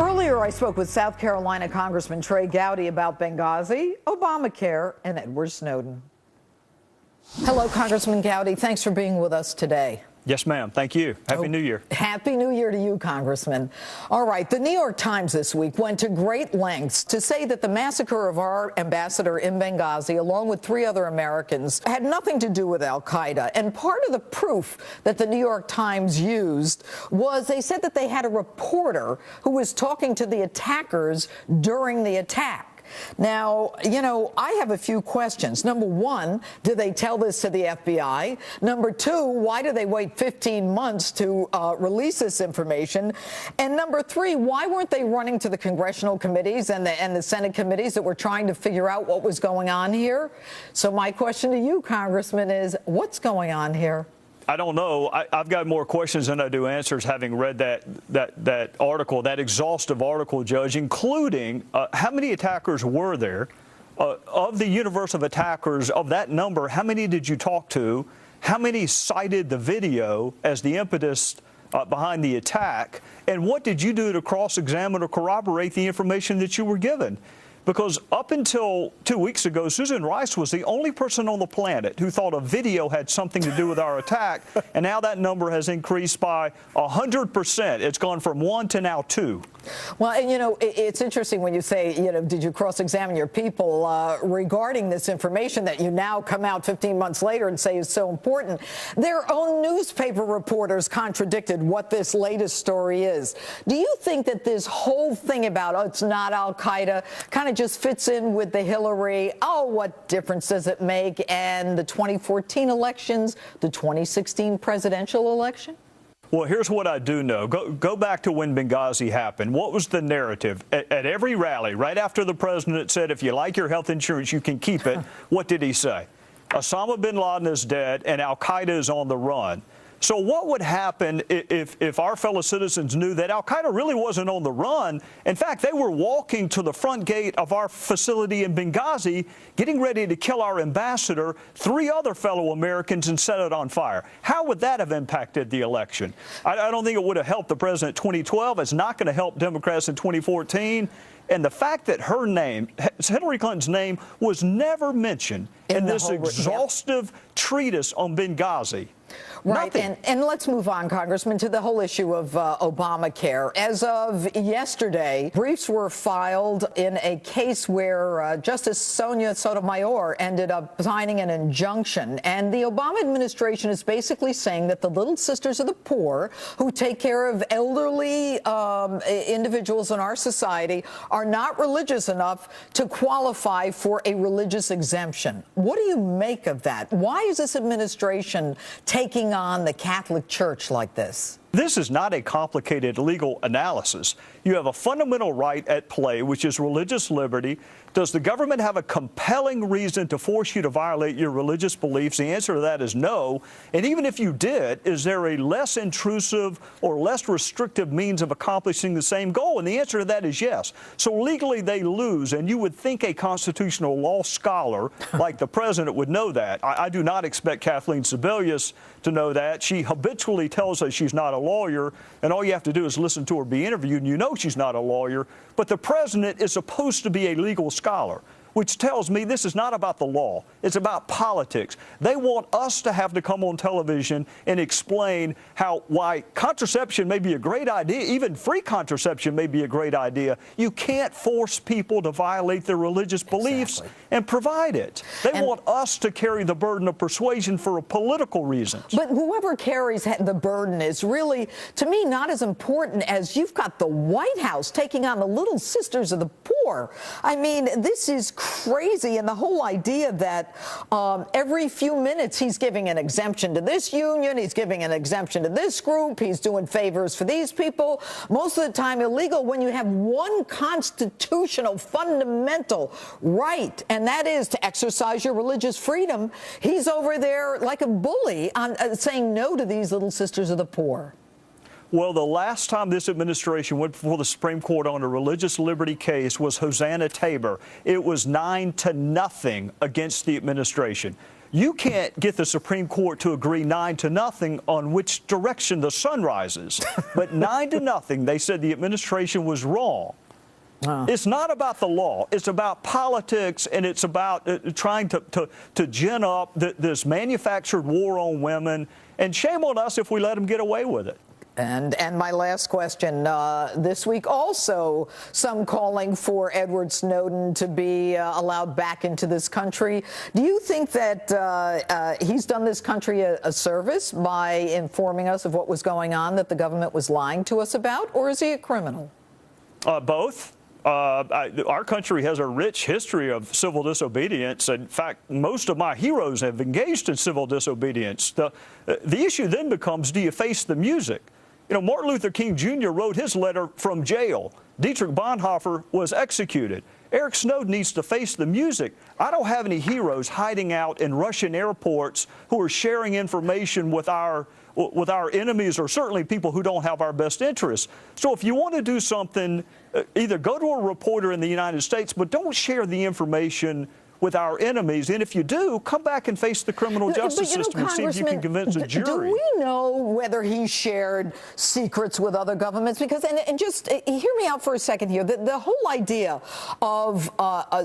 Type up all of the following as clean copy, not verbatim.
Earlier, I spoke with South Carolina Congressman Trey Gowdy about Benghazi, Obamacare, and Edward Snowden. Hello, Congressman Gowdy. Thanks for being with us today. Yes, ma'am. Thank you. Happy New Year. Happy New Year to you, Congressman. All right. The New York Times this week went to great lengths to say that the massacre of our ambassador in Benghazi, along with 3 other Americans, had nothing to do with al-Qaeda. And part of the proof that the New York Times used was they said that they had a reporter who was talking to the attackers during the attack. Now, you know, I have a few questions. Number one, did they tell this to the FBI? Number two, why did they wait 15 months to release this information? And number three, why weren't they running to the congressional committees and the Senate committees that were trying to figure out what was going on here? So my question to you, Congressman, is what's going on here? I don't know. I've got more questions than I do answers, having read that article, that exhaustive article, Judge, including how many attackers were there? Of the universe of attackers, of that number, how many did you talk to? How many cited the video as the impetus behind the attack? And what did you do to cross-examine or corroborate the information that you were given? Because up until 2 weeks ago, Susan Rice was the only person on the planet who thought a video had something to do with our attack, and now that number has increased by 100%. It's gone from 1 to now 2. Well, and you know, it's interesting when you say, you know, did you cross-examine your people regarding this information that you now come out 15 months later and say is so important? Their own newspaper reporters contradicted what this latest story is. Do you think that this whole thing about, oh, it's not al-Qaeda, kind of just fits in with the Hillary, oh, what difference does it make, and the 2014 elections, the 2016 presidential election? Well, here's what I do know. Go back to when Benghazi happened. What was the narrative? At every rally, right after the president said, if you like your health insurance, you can keep it, what did he say? Osama bin Laden is dead and al-Qaeda is on the run. So what would happen if our fellow citizens knew that al-Qaeda really wasn't on the run? In fact, they were walking to the front gate of our facility in Benghazi, getting ready to kill our ambassador, 3 other fellow Americans, and set it on fire. How would that have impacted the election? I don't think it would have helped the president in 2012. It's not going to help Democrats in 2014. And the fact that her name, Hillary Clinton's name, was never mentioned in this exhaustive treatise on Benghazi. Right, and let's move on, Congressman, to the whole issue of Obamacare. As of yesterday, briefs were filed in a case where Justice Sonia Sotomayor ended up signing an injunction. And the Obama administration is basically saying that the Little Sisters of the Poor, who take care of elderly individuals in our society, are not religious enough to qualify for a religious exemption. What do you make of that? Why is this administration taking on the Catholic Church like this? This is not a complicated legal analysis. You have a fundamental right at play, which is religious liberty. Does the government have a compelling reason to force you to violate your religious beliefs? The answer to that is no. And even if you did, is there a less intrusive or less restrictive means of accomplishing the same goal? And the answer to that is yes. So legally they lose, and you would think a constitutional law scholar like the president would know that. I do not expect Kathleen Sebelius to know that. She habitually tells us she's not a lawyer, and all you have to do is listen to her be interviewed, and you know she's not a lawyer. But the president is supposed to be a legal scholar, which tells me this is not about the law. It's about politics. They want us to have to come on television and explain why contraception may be a great idea, even free contraception may be a great idea. You can't force people to violate their religious beliefs and provide it. They want us to carry the burden of persuasion for political reasons. But whoever carries the burden is really, to me, not as important as you've got the White House taking on the Little Sisters of the Poor. I mean, this is crazy, and the whole idea that every few minutes he's giving an exemption to this union, he's giving an exemption to this group, he's doing favors for these people, most of the time illegal, when you have one constitutional fundamental right, and that is to exercise your religious freedom. He's over there like a bully on saying no to these Little Sisters of the Poor. Well, the last time this administration went before the Supreme Court on a religious liberty case was Hosanna Tabor. It was 9-0 against the administration. You can't get the Supreme Court to agree 9-0 on which direction the sun rises. But 9-0, they said the administration was wrong. It's not about the law. It's about politics, and it's about trying to gin up this manufactured war on women. And shame on us if we let them get away with it. And my last question, this week also some calling for Edward Snowden to be allowed back into this country. Do you think that he's done this country a service by informing us of what was going on that the government was lying to us about, or is he a criminal? Both. Our country has a rich history of civil disobedience. In fact, most of my heroes have engaged in civil disobedience. The issue then becomes, do you face the music? You know, Martin Luther King Jr. wrote his letter from jail. Dietrich Bonhoeffer was executed. Eric Snowden needs to face the music. I don't have any heroes hiding out in Russian airports who are sharing information with our enemies, or certainly people who don't have our best interests. So if you want to do something, either go to a reporter in the United States, but don't share the information with our enemies. And if you do, come back and face the criminal justice system and see if you can convince a jury. Do we know whether he shared secrets with other governments? Because, and just hear me out for a second here, the whole idea of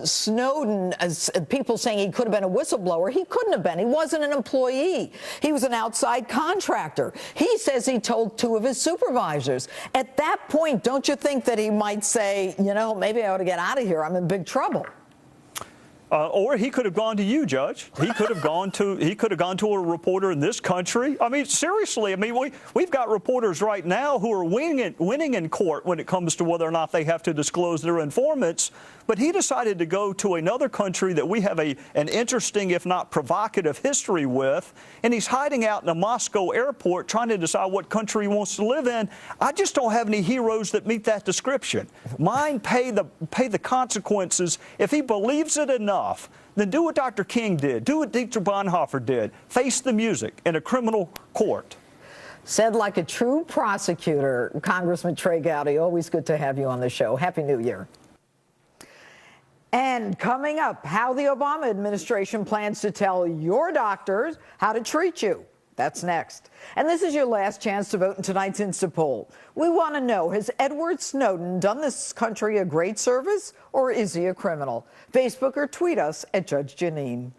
Snowden, as people saying he could have been a whistleblower, he couldn't have been. He wasn't an employee. He was an outside contractor. He says he told 2 of his supervisors. At that point, don't you think that he might say, you know, maybe I ought to get out of here, I'm in big trouble? Or he could have gone to you, Judge. He could have gone to a reporter in this country. I mean, seriously. I mean, we've got reporters right now who are winning in court when it comes to whether or not they have to disclose their informants. But he decided to go to another country that we have an interesting, if not provocative, history with, and he's hiding out in a Moscow airport trying to decide what country he wants to live in. I just don't have any heroes that meet that description. Mine pay the consequences. If he believes it enough, then do what Dr. King did. Do what Dietrich Bonhoeffer did. Face the music in a criminal court. Said like a true prosecutor, Congressman Trey Gowdy. Always good to have you on the show. Happy New Year. And coming up, how the Obama administration plans to tell your doctors how to treat you. That's next. And this is your last chance to vote in tonight's Insta poll. We want to know, has Edward Snowden done this country a great service, or is he a criminal? Facebook or tweet us at Judge Janine.